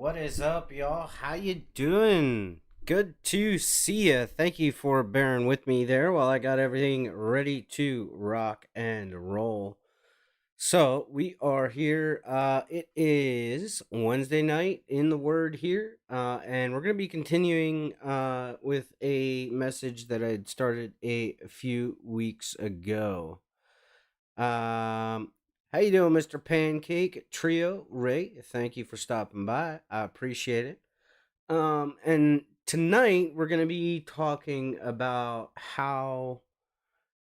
What is up, y'all? How you doing? Good to see ya. Thank you for bearing with me there while I got everything ready to rock and roll. So we are here. It is Wednesday night in the Word here, and we're gonna be continuing with a message that I'd started a few weeks ago. How you doing, Mr. Pancake Trio Ray? Thank you for stopping by. I appreciate it. And tonight we're gonna be talking about how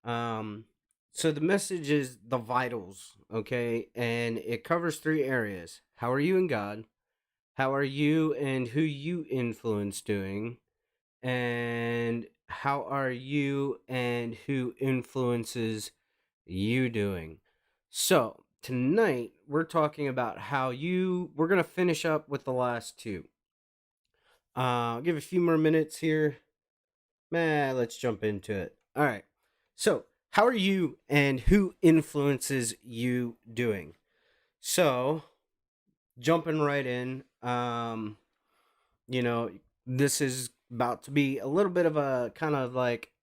um so the message is the vitals, okay? And it covers three areas. How are you and God? How are you and who you influence doing? And how are you and who influences you doing? So, tonight we're talking about we're going to finish up with the last two. I'll give a few more minutes here. Let's jump into it. All right. So, how are you and who influences you doing? So, jumping right in, you know, this is about to be a little bit of a kind of like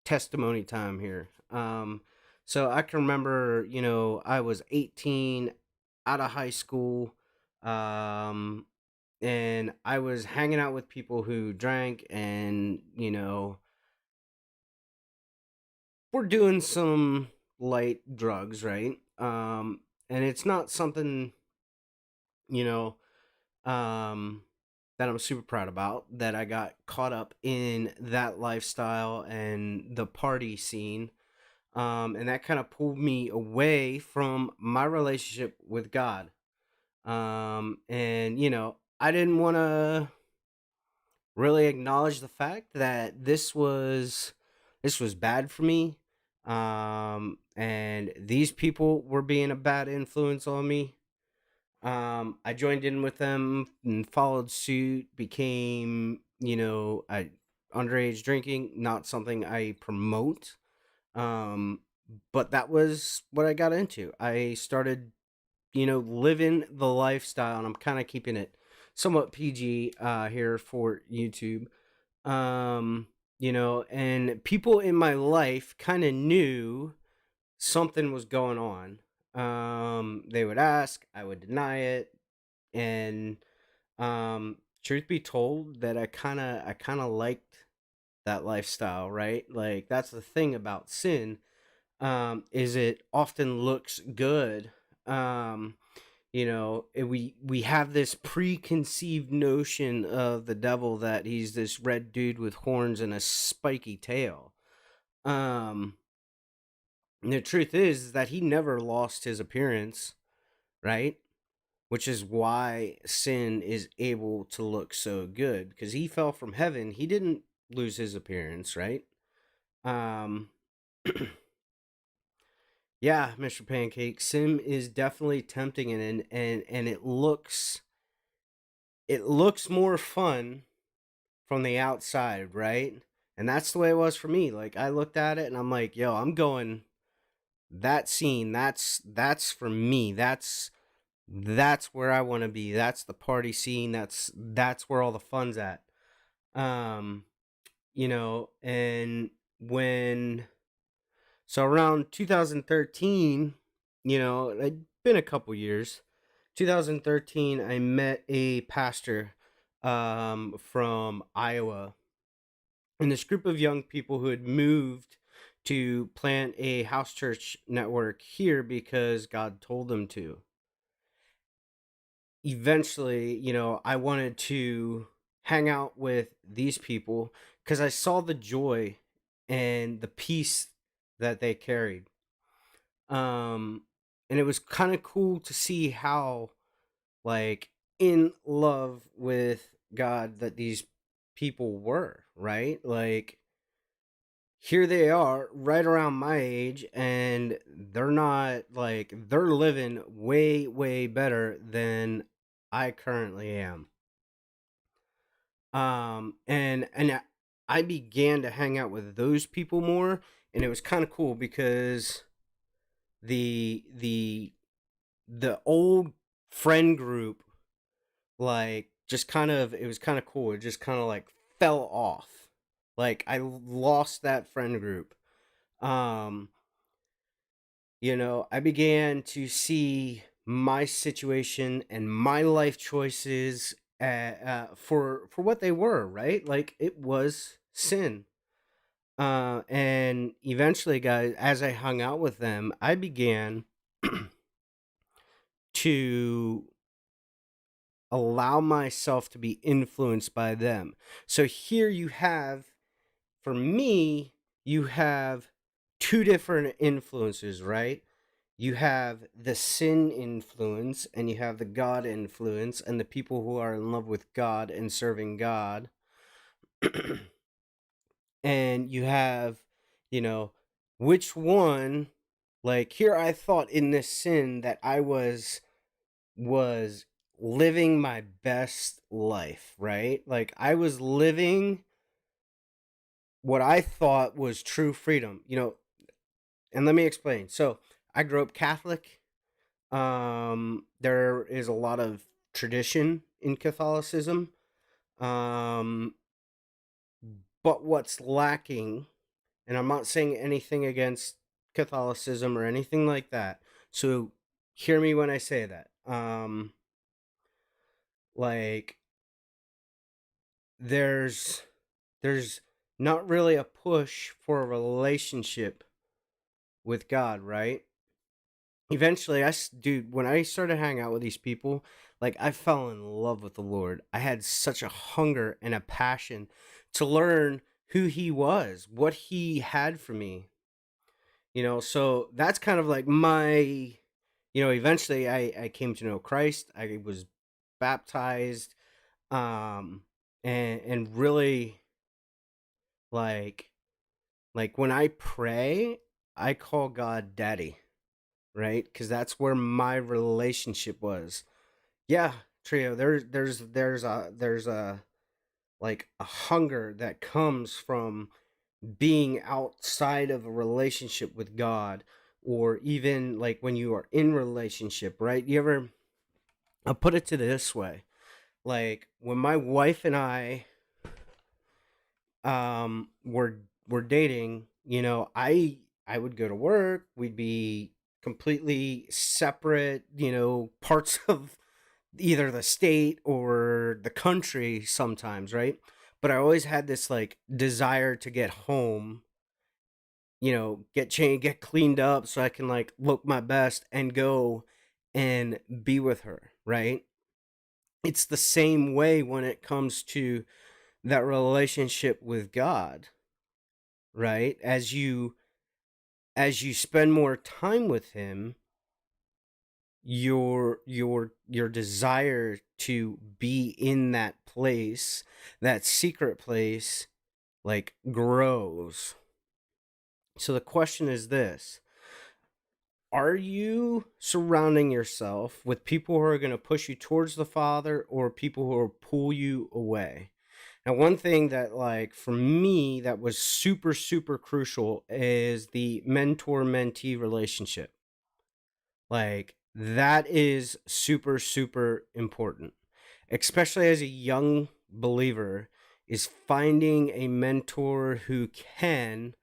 testimony time here. So I can remember, I was 18 out of high school, um, and I was hanging out with people who drank and, we're doing some light drugs, right? And it's not something, you know, um, that I'm super proud about that I got caught up in that lifestyle and the party scene. And that kind of pulled me away from my relationship with God. And I didn't want to really acknowledge the fact that this was bad for me. And these people were being a bad influence on me. I joined in with them and followed suit, became, I underage drinking, not something I promote. Um, but that was what I got into. I started, living the lifestyle, and I'm kind of keeping it somewhat PG here for YouTube. And people in my life kind of knew something was going on. They would ask, I would deny it, and truth be told, that I kind of liked that lifestyle, right? Like that's the thing about sin, is it often looks good. We have this preconceived notion of the devil that he's this red dude with horns and a spiky tail. Um, and the truth is that he never lost his appearance, right? Which is why sin is able to look so good because he fell from heaven. He didn't lose his appearance, right? Um, Yeah, Mr. Pancake, Sim is definitely tempting and it looks more fun from the outside, right? And that's the way it was for me. Like I looked at it and I'm like, yo, I'm going that scene, that's for me. That's where I want to be. That's the party scene. That's where all the fun's at. Um, and when So around 2013, it'd been a couple years. 2013, I met a pastor from Iowa, and this group of young people who had moved to plant a house church network here because God told them to. Eventually, I wanted to hang out with these people because I saw the joy and the peace that they carried. Um, and it was kind of cool to see how, like, in love with God that these people were, right? Like, here they are, right around my age, and they're not like they're living way, way better than I currently am. And I began to hang out with those people more, and it was kind of cool because the the the old friend group like just kind of, it was kind of cool. It just kind of like fell off. Like I lost that friend group. Um, I began to see my situation and my life choices for what they were, right? Like it was sin. And eventually, guys, as I hung out with them, I began to allow myself to be influenced by them. So here you have, for me, you have two different influences, right? You have the sin influence and you have the God influence, and the people who are in love with God and serving God. And you have, you know, which one, like here I thought in this sin that I was living my best life, right? Like I was living what I thought was true freedom, and let me explain. So, I grew up Catholic. There is a lot of tradition in Catholicism. Um, but what's lacking, and I'm not saying anything against Catholicism or anything like that. So hear me when I say that. Like there's there's not really a push for a relationship with God, right? Eventually, dude, when I started hanging out with these people, like I fell in love with the Lord. I had such a hunger and a passion to learn who He was, what He had for me. So that's kind of like eventually I came to know Christ. I was baptized, um, and really like when I pray, I call God Daddy, right? Because that's where my relationship was. Yeah, Trio. There's a like a hunger that comes from being outside of a relationship with God, or even like when you are in relationship, right? I'll put it to this way. Like when my wife and I were dating, I would go to work, we'd be completely separate, parts of either the state or the country sometimes, right? But I always had this like desire to get home, get changed, get cleaned up so I can like look my best and go and be with her, right? It's the same way when it comes to that relationship with God, right? As you spend more time with him, your desire to be in that place, that secret place, like grows. So the question is this: are you surrounding yourself with people who are going to push you towards the Father, or people who will pull you away? Now, one thing that, like, for me, that was super, super crucial is the mentor mentee relationship. Like, that is super, super important, especially as a young believer, is finding a mentor who can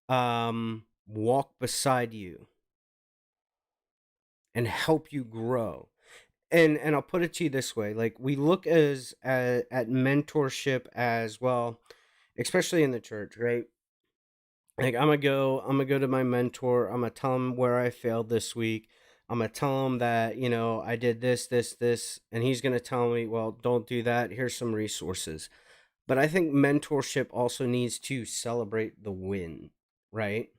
walk beside you and help you grow. And I'll put it to you this way: like we look at mentorship as well, especially in the church, right? Like I'm gonna go to my mentor. I'm gonna tell him where I failed this week. I'm gonna tell him that I did this, and he's gonna tell me, well, don't do that. Here's some resources. But I think mentorship also needs to celebrate the win, right?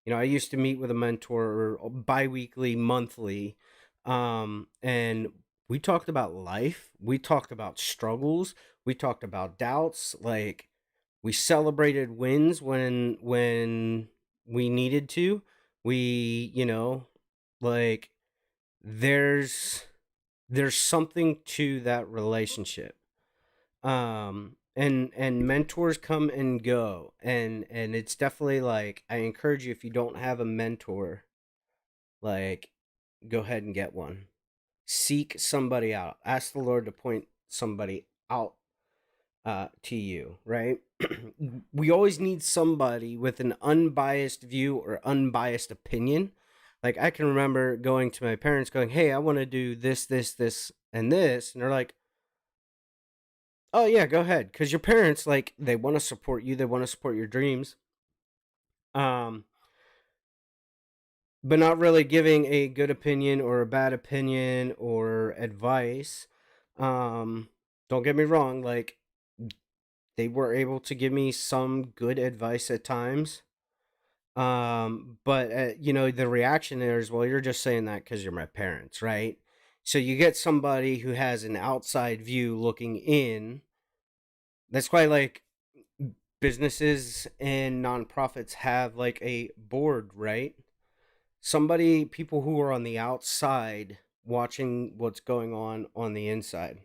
I used to meet with a mentor bi-weekly, monthly, and we talked about life, we talked about struggles, we talked about doubts, like we celebrated wins when we needed to. We, like there's there's something to that relationship, and mentors come and go, and it's definitely like I encourage you, if you don't have a mentor, like go ahead and get one. seek somebody out. Ask the Lord to point somebody out to you, right? We always need somebody with an unbiased view or unbiased opinion. Like, I can remember going to my parents going, "Hey, I want to do this, this, this, and this." And they're like, "Oh, yeah, go ahead." Because your parents, like, they want to support you, they want to support your dreams. Um, but not really giving a good opinion or a bad opinion or advice. Um, don't get me wrong, like, they were able to give me some good advice at times. But the reaction there is, well, you're just saying that because you're my parents, right? So you get somebody who has an outside view looking in. That's why, like, businesses and nonprofits have like a board, right? People who are on the outside watching what's going on the inside.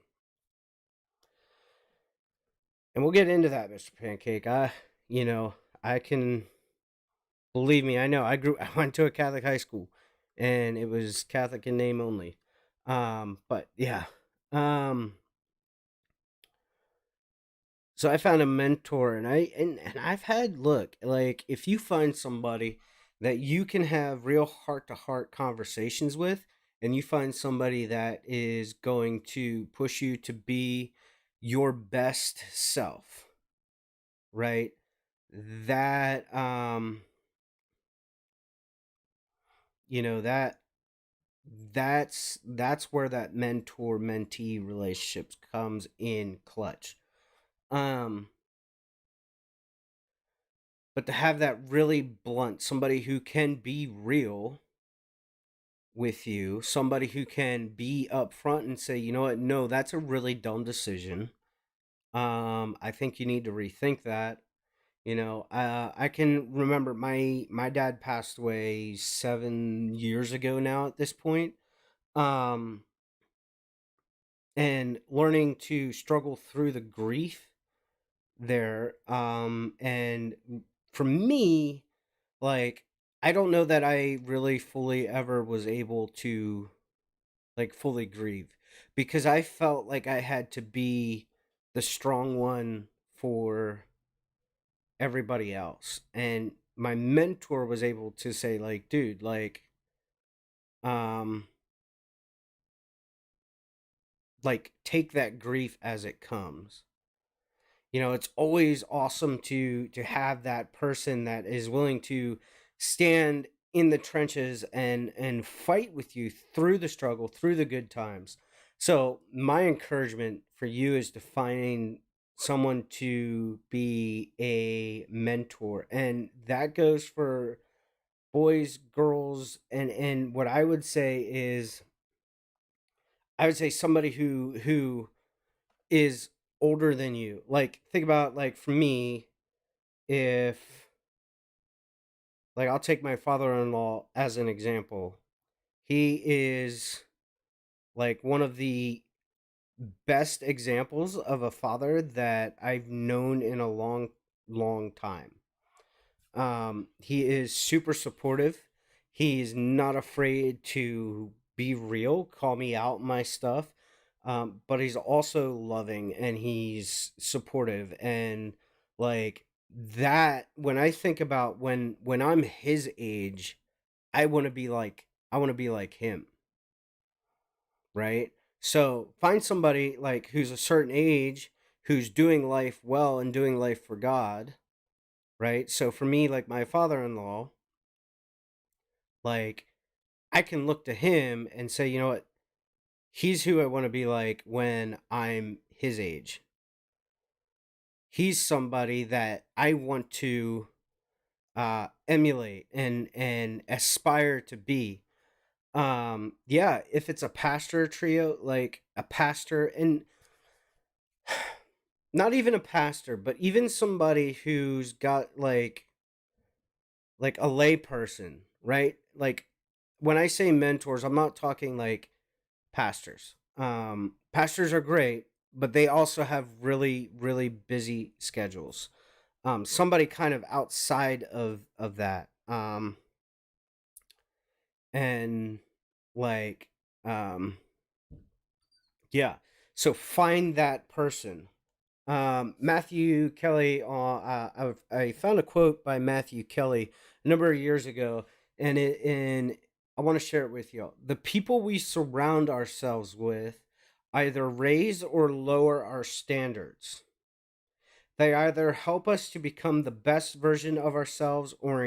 And we'll get into that, Mr. Pancake. You know, I can believe me, I know. I went to a Catholic high school and it was Catholic in name only. But yeah. Um so I found a mentor, and I've had, look, like, if you find somebody that you can have real heart to heart conversations with, and you find somebody that is going to push you to be your best self, right? That you know that that's where that mentor mentee relationship comes in clutch. Um but to have that really blunt, somebody who can be real with you, somebody who can be upfront and say, you know what, no, that's a really dumb decision. I think you need to rethink that. I can remember my dad passed away 7 years ago now at this point. Um, and learning to struggle through the grief there. And for me, like, I don't know that I really fully ever was able to, like, fully grieve, because I felt like I had to be the strong one for everybody else. And my mentor was able to say, like, dude, um like, take that grief as it comes. It's always awesome to have that person that is willing to stand in the trenches and fight with you through the struggle, through the good times. So my encouragement for you is to find someone to be a mentor, and that goes for boys, girls, and what I would say somebody who is older than you. Like, think about, like, for me, if, like, I'll take my father-in-law as an example. He is like one of the best examples of a father that I've known in a long, long time. He is super supportive. He's not afraid to be real, call me out my stuff. But he's also loving and he's supportive, and, like, that, when I think about when I'm his age, I want to be like him, right? So find somebody like who's a certain age, who's doing life well and doing life for God, right? So for me, like my father-in-law, like, I can look to him and say, you know what, he's who I want to be like when I'm his age. He's somebody that I want to emulate and aspire to be. Yeah, if it's a pastor trio, like a pastor, and not even a pastor, but even somebody who's got like a lay person, right? Like, when I say mentors, I'm not talking like pastors. Pastors are great, but they also have really, really busy schedules. Somebody kind of outside of that. And, like, um Yeah. So find that person. Matthew Kelly, I found a quote by Matthew Kelly a number of years ago, and I want to share it with you. The people we surround ourselves with either raise or lower our standards. They either help us to become the best version of ourselves or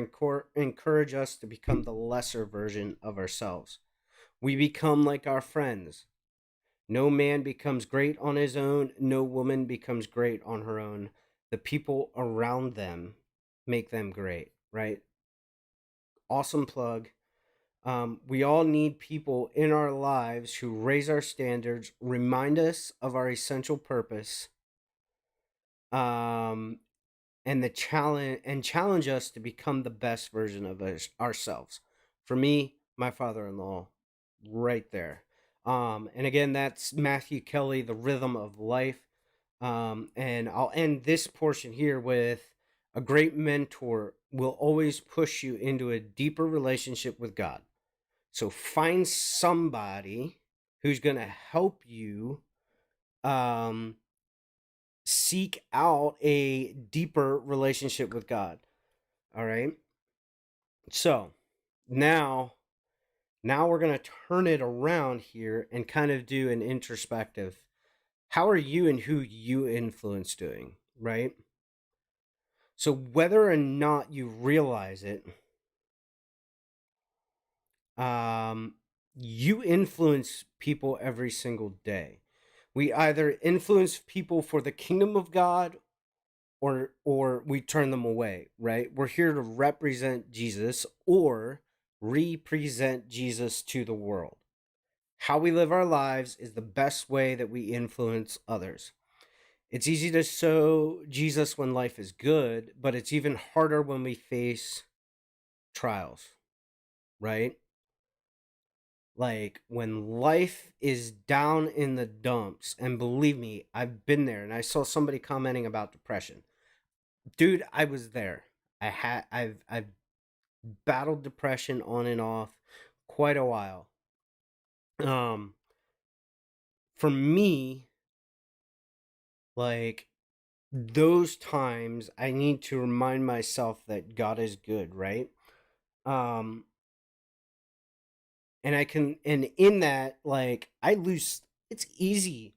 encourage us to become the lesser version of ourselves. We become like our friends. No man becomes great on his own. No woman becomes great on her own. The people around them make them great, right? Awesome plug. We all need people in our lives who raise our standards, remind us of our essential purpose, um, and challenge us to become the best version of ourselves. For me, my father-in-law, right there. And again, that's Matthew Kelly, The Rhythm of Life. And I'll end this portion here with a great mentor will always push you into a deeper relationship with God. So find somebody who's going to help you um, seek out a deeper relationship with God. All right. So now, now we're going to turn it around here and kind of do an introspective. How are you and who you influence doing? Right. So whether or not you realize it, um, you influence people every single day. We either influence people for the kingdom of God or we turn them away, right? We're here to represent Jesus or represent Jesus to the world. How we live our lives is the best way that we influence others. It's easy to show Jesus when life is good, but it's even harder when we face trials, right? Like when life is down in the dumps, and believe me, I've been there and I saw somebody commenting about depression. Dude, I was there. I've battled depression on and off quite a while. Um for me, like those times I need to remind myself that God is good, right? Um and in that, like, it's easy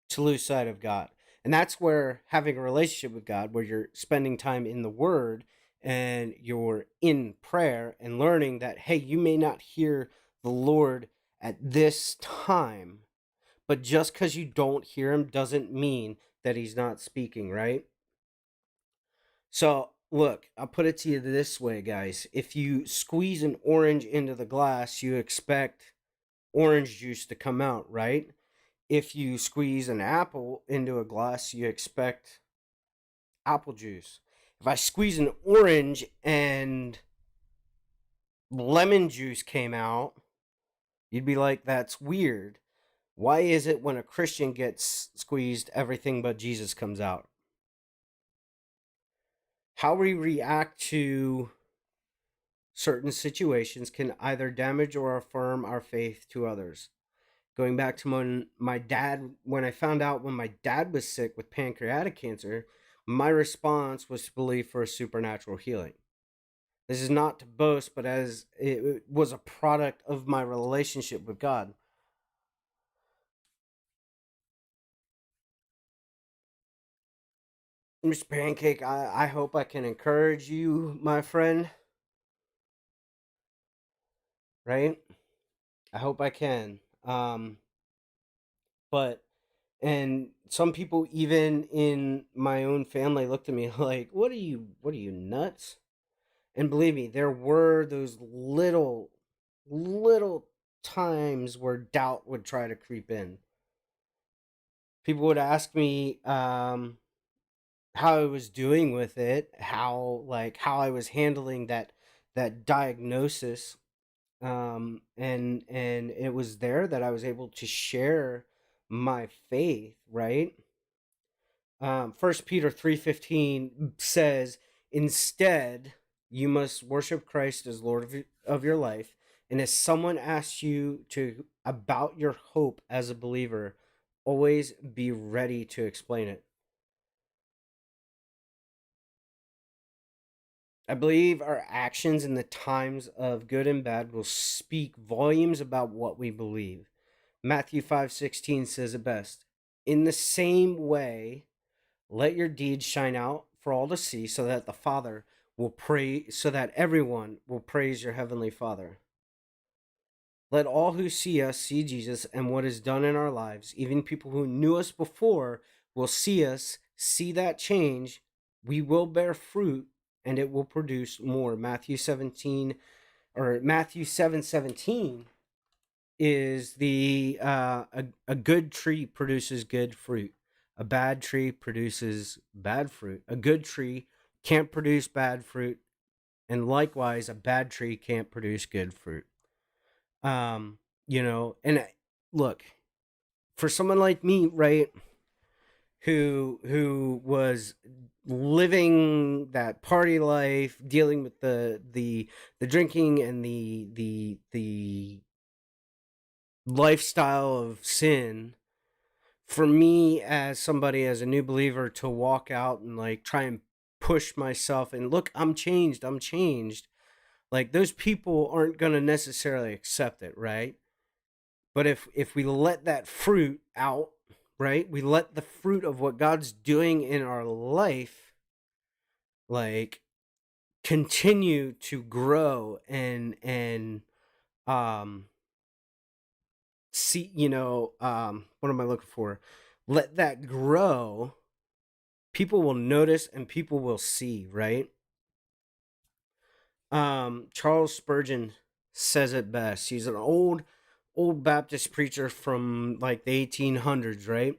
to lose sight of God. And that's where having a relationship with God, where you're spending time in the Word and you're in prayer and learning that, hey, you may not hear the Lord at this time, but just because you don't hear Him doesn't mean that He's not speaking, right? So, look, I'll put it to you this way, guys. If you squeeze an orange into the glass, you expect orange juice to come out, right? If you squeeze an apple into a glass, you expect apple juice. If I squeeze an orange and lemon juice came out, you'd be like, that's weird. Why is it when a Christian gets squeezed, everything but Jesus comes out? How we react to certain situations can either damage or affirm our faith to others. Going back to when I found out when my dad was sick with pancreatic cancer, my response was to believe for a supernatural healing. This is not to boast, but as it was a product of my relationship with God. Mr. Pancake, I hope I can encourage you, my friend, right? I hope I can. But and some people even in my own family looked at me like, what are you nuts? And believe me, there were those little times where doubt would try to creep in. People would ask me how I was doing with it, how I was handling that diagnosis, and it was there that I was able to share my faith, right? 1 Peter 3:15 says, instead, you must worship Christ as Lord of your life. And if someone asks you to about your hope as a believer, always be ready to explain it. I believe our actions in the times of good and bad will speak volumes about what we believe. Matthew 5:16 says it best. In the same way, let your deeds shine out for all to see, so that the Father will pray, so that everyone will praise your heavenly Father. Let all who see us see Jesus and what is done in our lives. Even people who knew us before will see us, see that change. We will bear fruit and it will produce more. Matthew 7:17 is a good tree produces good fruit. A bad tree produces bad fruit. A good tree can't produce bad fruit, and likewise a bad tree can't produce good fruit. um and look, for someone like me, right, who was living that party life, dealing with the drinking and the lifestyle of sin, for me as somebody, as a new believer, to walk out and like try and push myself and look, I'm changed, like those people aren't going to necessarily accept it, right? But if we let that fruit out, right? We let the fruit of what God's doing in our life like continue to grow and um see, what am I looking for? Let that grow. People will notice and people will see, right? Charles Spurgeon says it best. He's an old Baptist preacher from like the 1800s, right?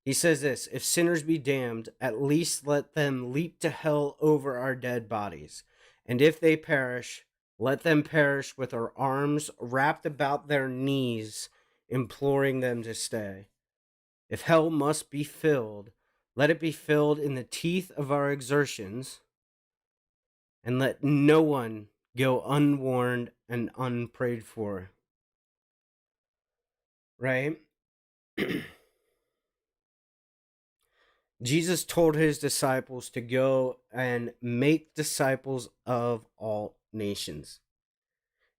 He says this: if sinners be damned, at least let them leap to hell over our dead bodies. And if they perish, let them perish with our arms wrapped about their knees, imploring them to stay. If hell must be filled, let it be filled in the teeth of our exertions, and let no one go unwarned and unprayed for. Right? Jesus told his disciples to go and make disciples of all nations.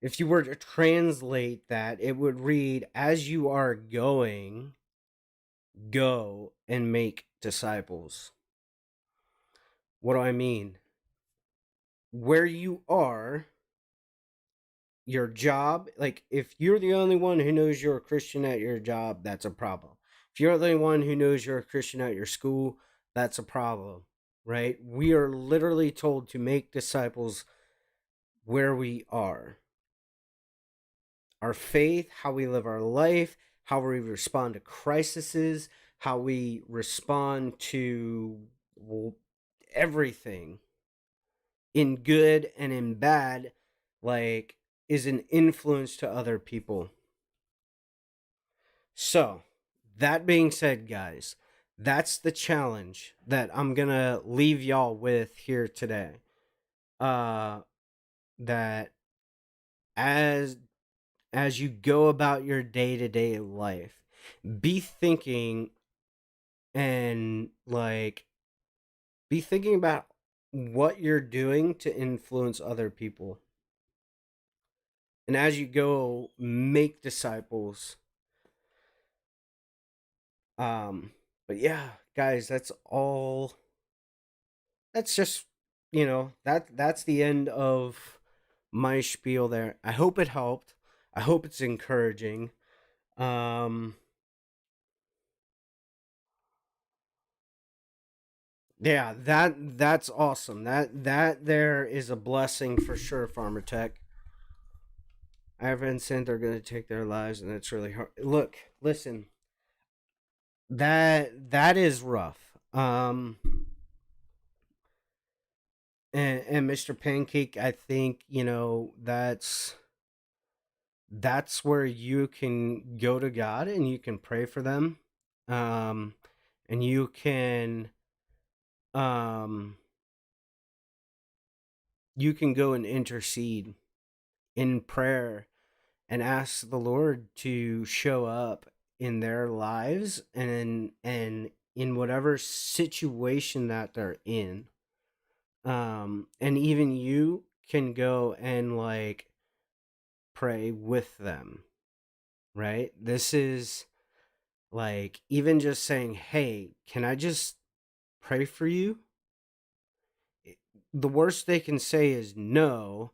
If you were to translate that, it would read, as you are going, go and make disciples. What do I mean? Where you are, your job, like if you're the only one who knows you're a Christian at your job, that's a problem. If you're the only one who knows you're a Christian at your school, that's a problem, right? We are literally told to make disciples where we are. Our faith, how we live our life, how we respond to crises, how we respond to everything in good and in bad, like, is an influence to other people. So, that being said, guys, that's the challenge that I'm going to leave y'all with here today. That as you go about your day-to-day life, be thinking and like be thinking about what you're doing to influence other people. And as you go make disciples, but yeah, guys, that's all. That's just, that's the end of my spiel there. I hope it helped. I hope it's encouraging. Um yeah, that's awesome. That there is a blessing for sure, Farmer Tech. I haven't said they're going to take their lives, and it's really hard. Look, listen, that is rough. And Mr. Pancake, I think, that's where you can go to God and you can pray for them. Um and you can um go and intercede in prayer and ask the Lord to show up in their lives and in whatever situation that they're in. And even you can go and like pray with them, right? This is like even just saying, "Hey, can I just pray for you?" The worst they can say is no,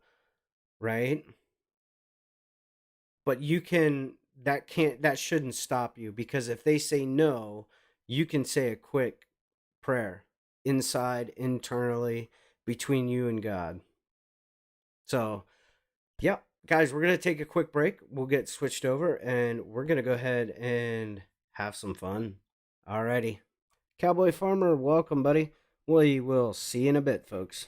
right? But you can that shouldn't stop you, because if they say no, you can say a quick prayer inside internally between you and God. So, yep, guys, we're going to take a quick break. We'll get switched over and we're going to go ahead and have some fun. Alrighty. Cowboy Farmer, welcome, buddy. We will see you in a bit, folks.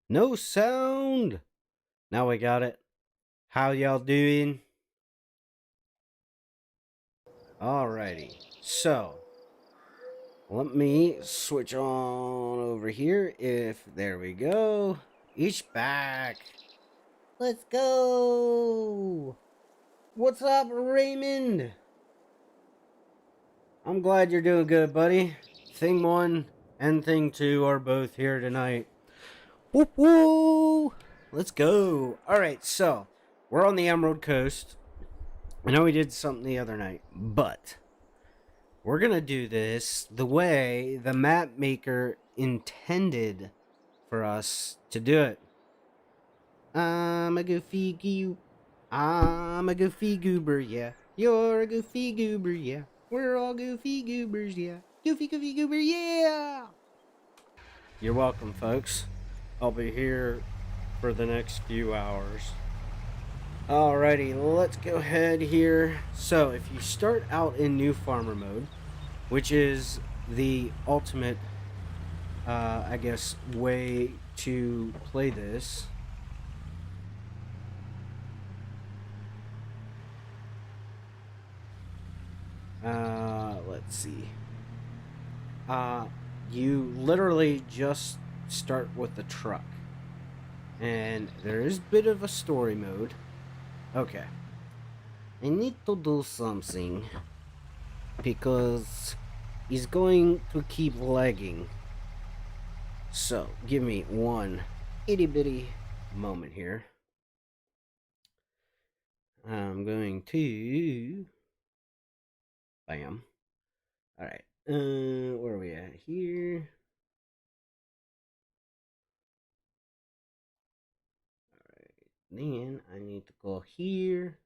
No sound. Now we got it. How y'all doing? Alrighty. So, let me switch on over here. If there we go. Each back. Let's go. What's up, Raymond? I'm glad you're doing good, buddy. Thing 1 and Thing 2 are both here tonight. Woo woo! Let's go. Alright, so we're on the Emerald Coast. I know we did something the other night, but we're gonna do this the way the map maker intended for us to do it. I'm a goofy goober. I'm a goofy goober, yeah. You're a goofy goober, yeah. We're all goofy goobers, yeah. Goofy, goofy goober, yeah! You're welcome, folks. I'll be here for the next few hours. Alrighty, let's go ahead here. So, if you start out in new farmer mode, which is the ultimate, I guess, way to play this. Let's see. You literally just start with the truck. And there is a bit of a story mode. Okay. I need to do something because he's going to keep lagging. So, give me one itty bitty moment here. I'm going to. Bam. Alright. Where are we at here? Alright. Then I need to go here.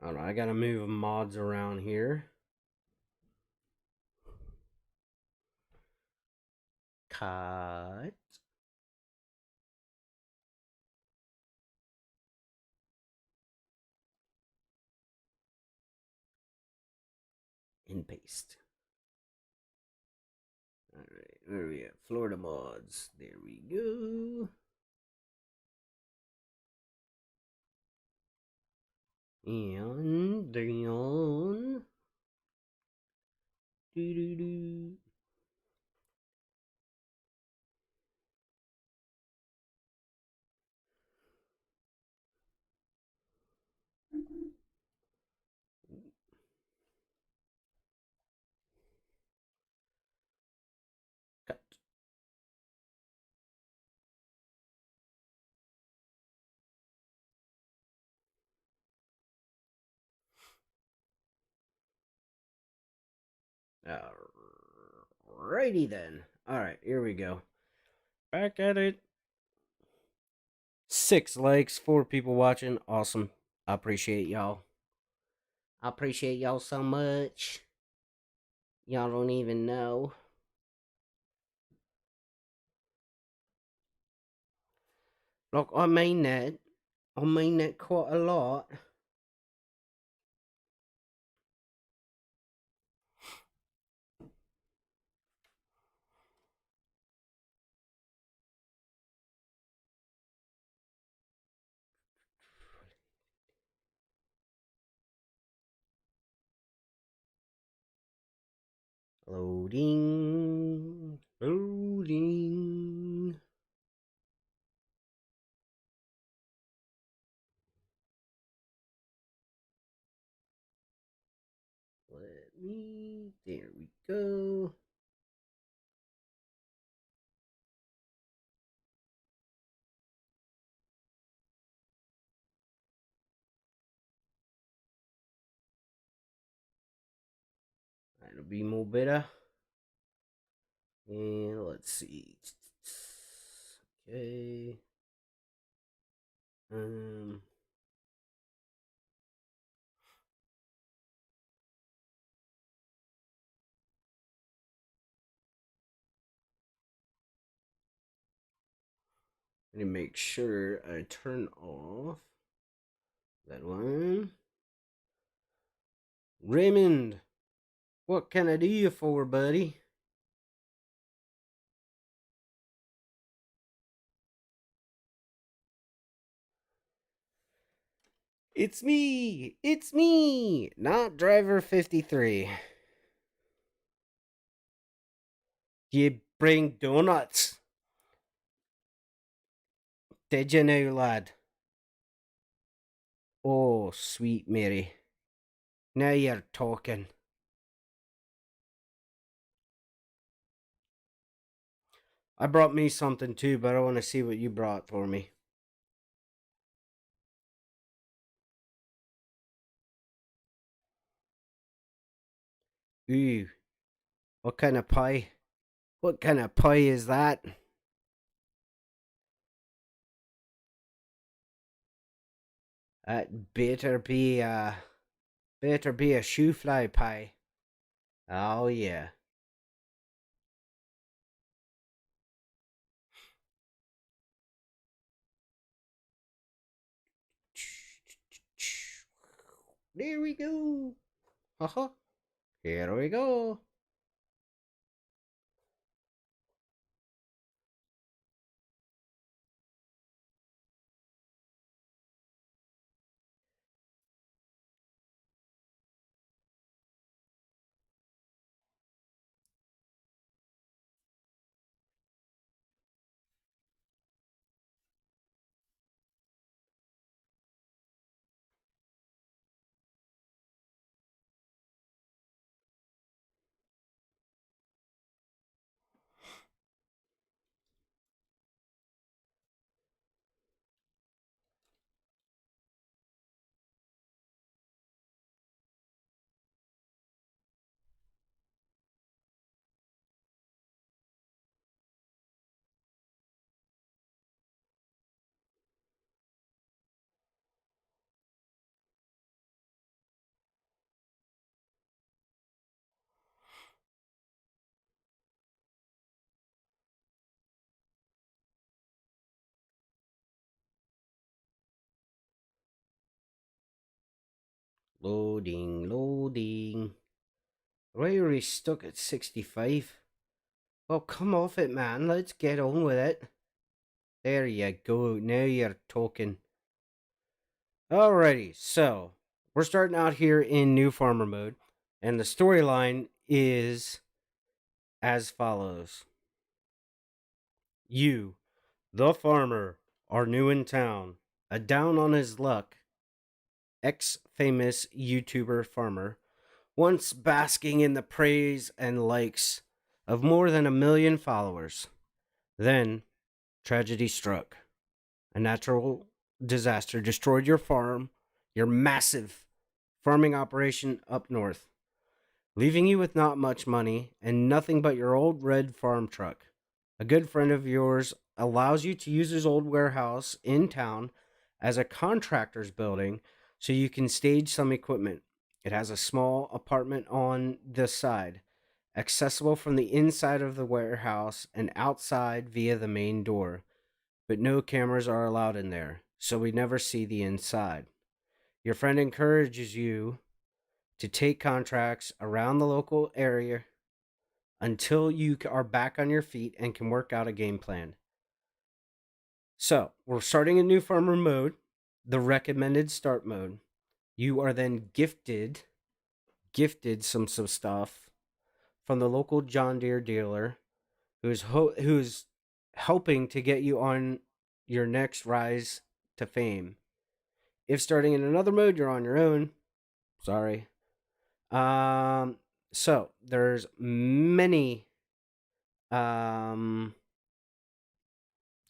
Alright, I gotta move mods around here. Cut. And paste. Alright, where are we at? Florida mods. There we go. And down. Do do do. Cut. Alrighty then. Alright, here we go. Back at it. 6 likes, 4 people watching. Awesome. I appreciate y'all. I appreciate y'all so much. Y'all don't even know. Look, I mean that. I mean that quite a lot. Loading. Loading. Let me. There we go. That'll be more better. And let's see. Okay. Um. Let me make sure I turn off that one. Raymond, what can I do you for, buddy? It's me, not driver 53. You bring donuts. Did you now, lad? Oh, sweet Mary. Now you're talking. I brought me something too, but I want to see what you brought for me. Ooh, what kind of pie? What kind of pie is that? That better be a shoe fly pie. Oh yeah. There we go. Uh-huh. Here we go. Loading, loading. Why are we stuck at 65? Well, come off it, man. Let's get on with it. There you go. Now you're talking. Alrighty, so we're starting out here in new farmer mode, and the storyline is as follows. You, the farmer, are new in town. A down on his luck, ex famous YouTuber farmer, once basking in the praise and likes of more than 1 million followers. Then, tragedy struck. A natural disaster destroyed your farm, your massive farming operation up north, leaving you with not much money and nothing but your old red farm truck. A good friend of yours allows you to use his old warehouse in town as a contractor's building so you can stage some equipment. It has a small apartment on the side, accessible from the inside of the warehouse and outside via the main door, but no cameras are allowed in there, so we never see the inside. Your friend encourages you to take contracts around the local area until you are back on your feet and can work out a game plan. So, we're starting a new farmer mode, the recommended start mode. You are then gifted some stuff from the local John Deere dealer who's helping to get you on your next rise to fame. If starting in another mode, you're on your own. Sorry. Um so there's many um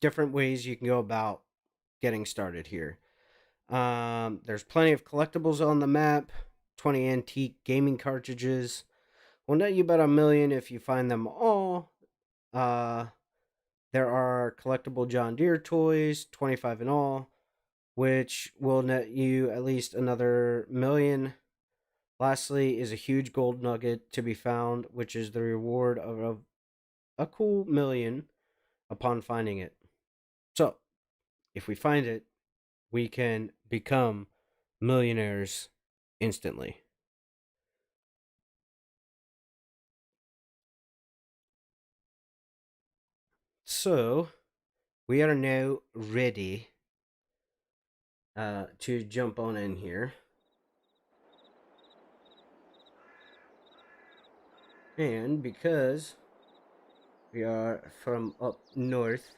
different ways you can go about getting started here. There's plenty of collectibles on the map, 20 antique gaming cartridges. Will net you about 1 million if you find them all. Uh, there are collectible John Deere toys, 25 in all, which will net you at least another 1 million. Lastly, is a huge gold nugget to be found, which is the reward of a cool 1 million upon finding it. So, If we find it, we can become millionaires instantly. So, we are now ready to jump on in here. And because we are from up north,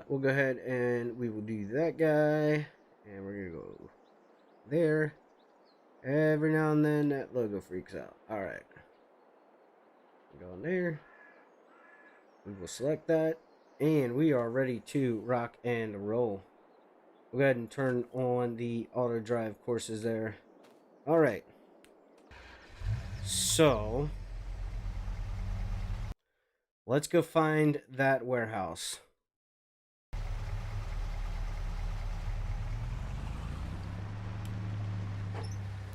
we'll go ahead and we will do that guy. And we're going to go there. Every now and then that logo freaks out. Alright. Go in there. We will select that. And we are ready to rock and roll. We'll go ahead and turn on the auto drive courses there. Alright. So, let's go find that warehouse.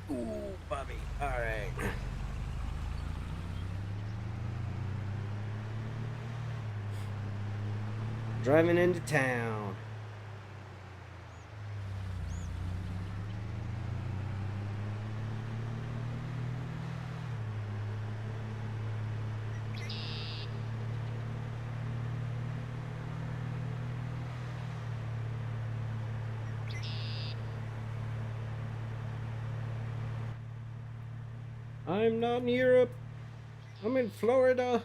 Ooh, Bobby. Alright. Driving into town. I'm not in Europe. I'm in Florida.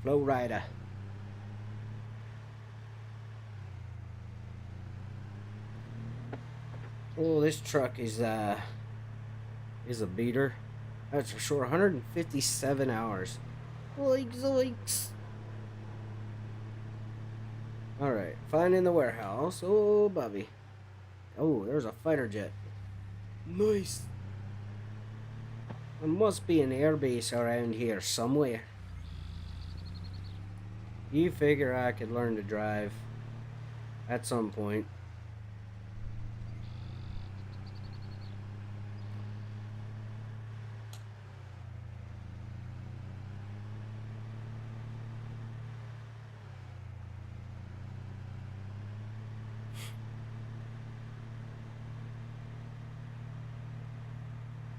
Florida. Oh, this truck is a beater. That's for sure. 157 hours. Zoinks, zoinks. Alright, finding the warehouse. Oh, Bobby. Oh, there's a fighter jet. Nice. There must be an airbase around here somewhere. You figure I could learn to drive at some point.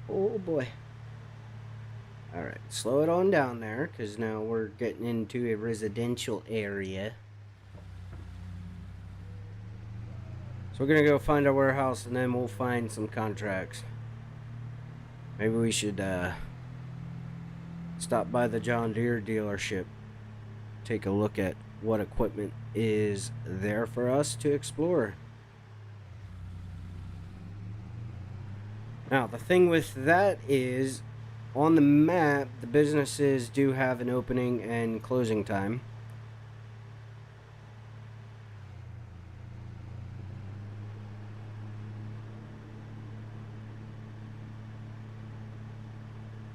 Oh boy. Alright, slow it on down there, because now we're getting into a residential area. So we're gonna go find our warehouse, and then we'll find some contracts. Maybe we should stop by the John Deere dealership. Take a look at what equipment is there for us to explore. Now, the thing with that is, on the map, the businesses do have an opening and closing time.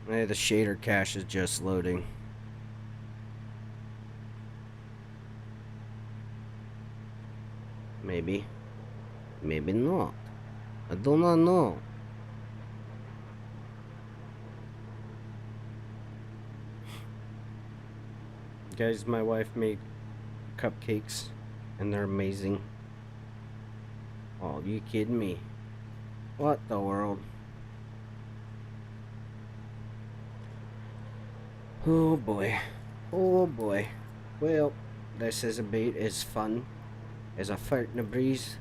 The shader cache is just loading. Maybe. Maybe not. I do not know. Guys, my wife made cupcakes, and they're amazing. Oh, you kidding me? What the world? Oh boy. Oh boy. Well, this is about as fun as a fart in a breeze.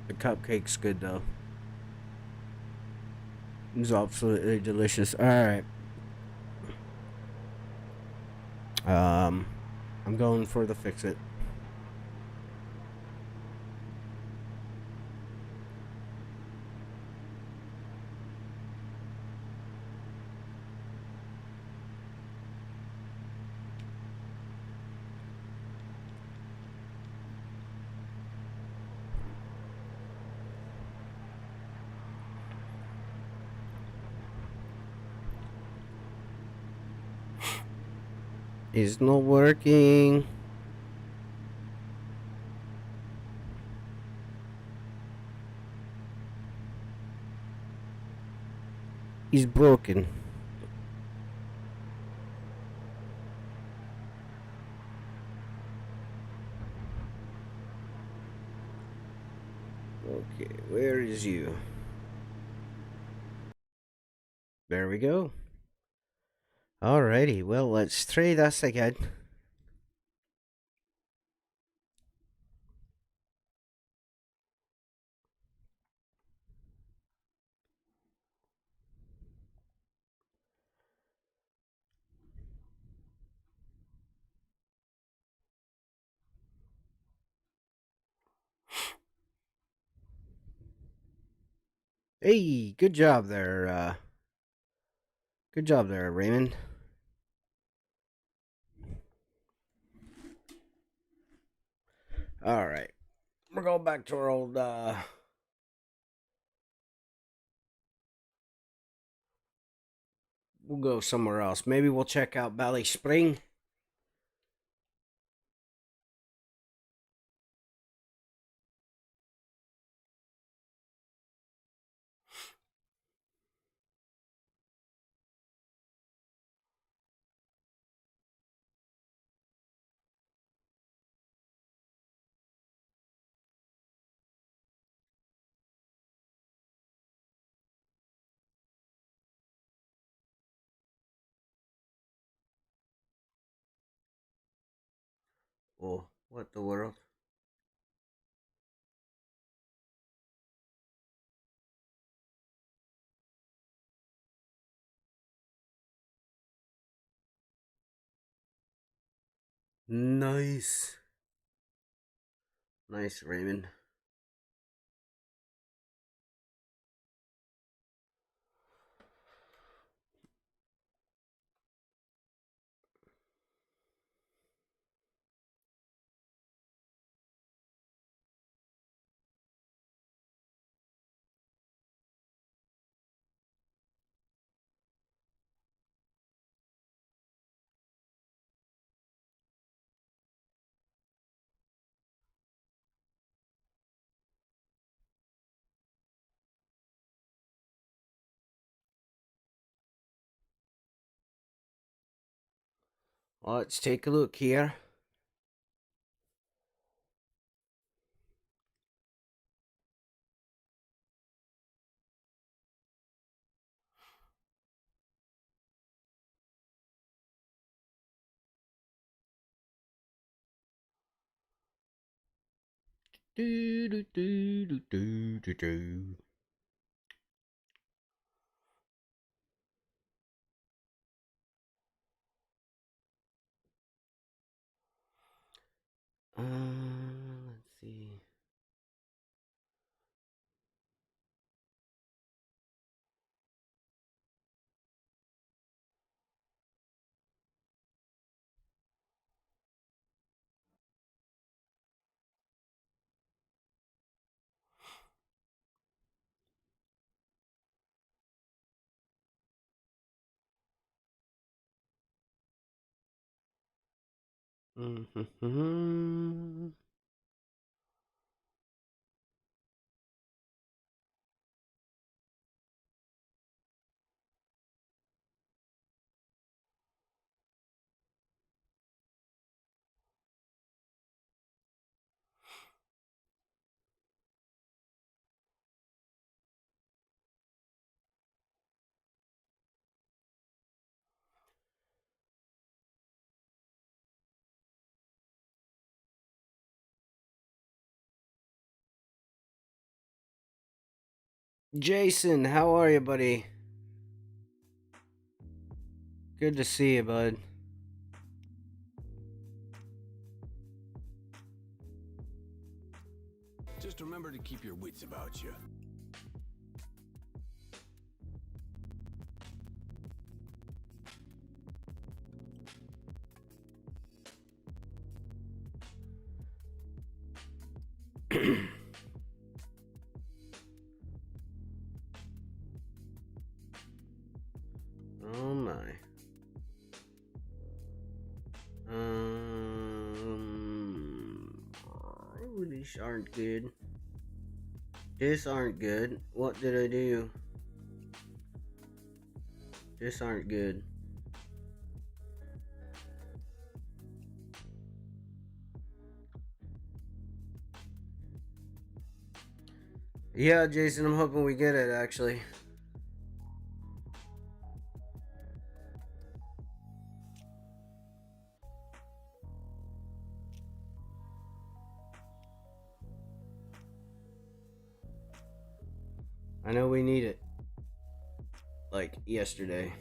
The cupcake's good though. It's absolutely delicious. Alright. I'm going for the fix it. It's not working. It's broken. Okay, where is you? There we go. Alrighty, well, let's try this again. Hey, good job there. Good job there, Raymond. All right, we're going back to our old. We'll go somewhere else. Maybe we'll check out Valley Spring. Oh, what the world? Nice, nice, Raymond. Let's take a look here. Do do do do do do do. Let's see. Mm-hmm. Jason, how are you, buddy? Good to see you, bud. Just remember to keep your wits about you. Oh my. Oh, these aren't good. This aren't good. What did I do? This aren't good. Yeah, Jason, I'm hoping we get it, actually. I know we need it. Like, yesterday.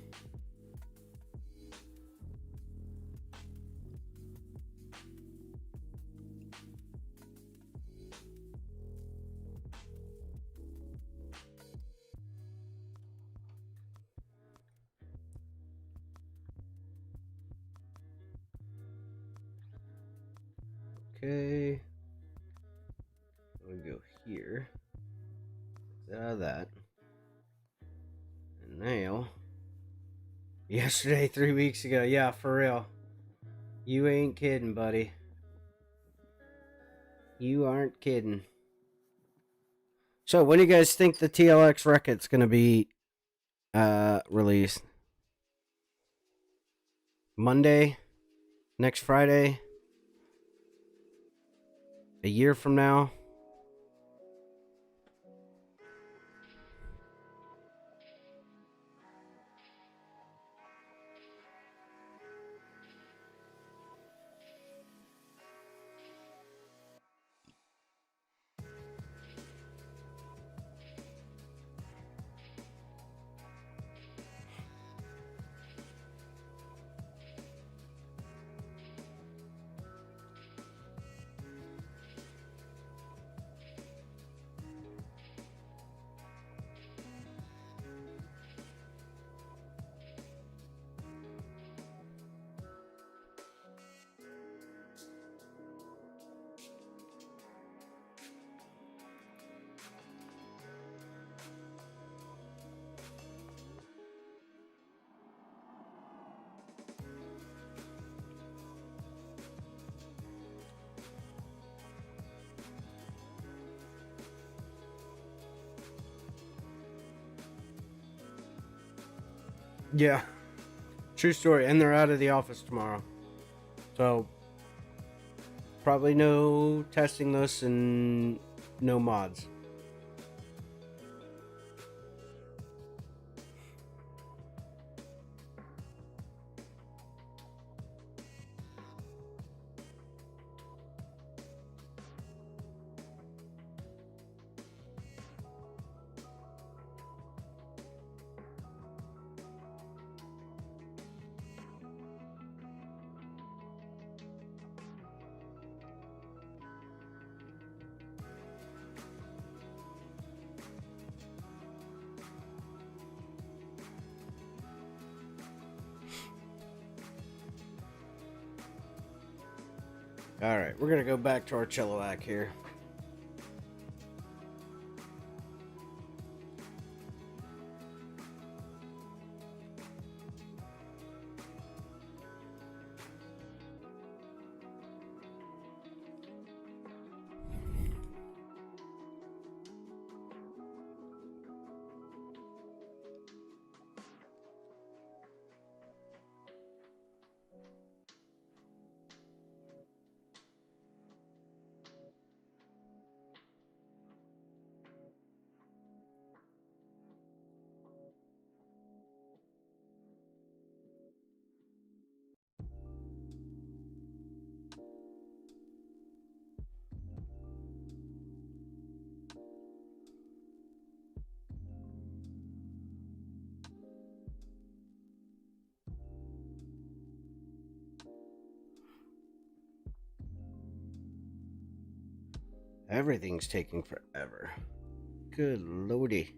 Okay. We go here. Out of that. And now. Yesterday, 3 weeks ago. Yeah, for real. You ain't kidding, buddy. You aren't kidding. So, when do you guys think the TLX record's gonna be released? Monday? Next Friday? A year from now? Yeah. True story. And they're out of the office tomorrow. So, probably no testing this and no mods. Alright, we're gonna go back to our Chilliwack here. Everything's taking forever. Good lordy.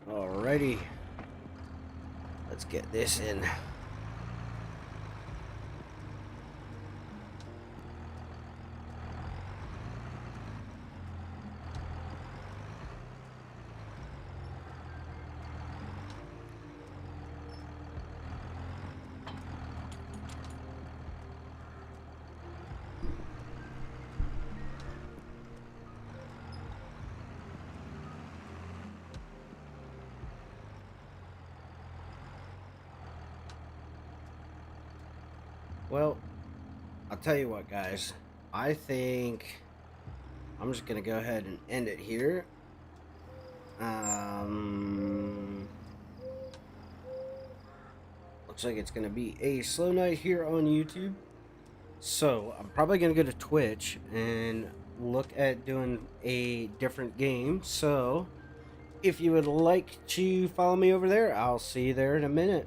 Alrighty. Let's get this in. Well, I'll tell you what, guys. I think I'm just gonna go ahead and end it here. Looks like it's gonna be a slow night here on YouTube. So I'm probably gonna go to Twitch and look at doing a different game. So if you would like to follow me over there, I'll see you there in a minute.